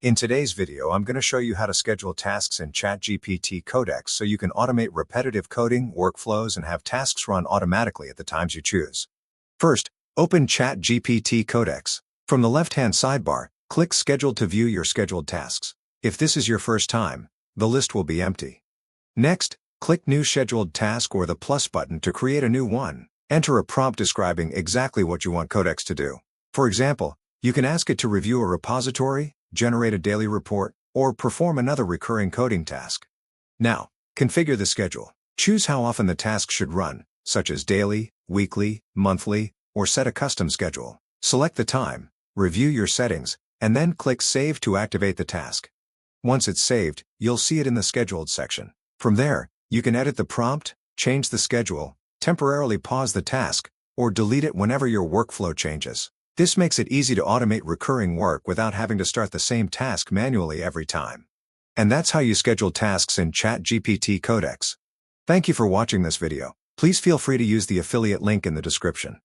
In today's video, I'm going to show you how to schedule tasks in ChatGPT Codex so you can automate repetitive coding workflows and have tasks run automatically at the times you choose. First, open ChatGPT Codex. From the left-hand sidebar, click Schedule to view your scheduled tasks. If this is your first time, the list will be empty. Next, click New Scheduled Task or the plus button to create a new one. Enter a prompt describing exactly what you want Codex to do. For example, you can ask it to review a repository, generate a daily report, or perform another recurring coding task. Now, configure the schedule. Choose how often the task should run, such as daily, weekly, monthly, or set a custom schedule. Select the time, review your settings, and then click Save to activate the task. Once it's saved, you'll see it in the Scheduled section. From there, you can edit the prompt, change the schedule, temporarily pause the task, or delete it whenever your workflow changes. This makes it easy to automate recurring work without having to start the same task manually every time. And that's how you schedule tasks in ChatGPT Codex. Thank you for watching this video. Please feel free to use the affiliate link in the description.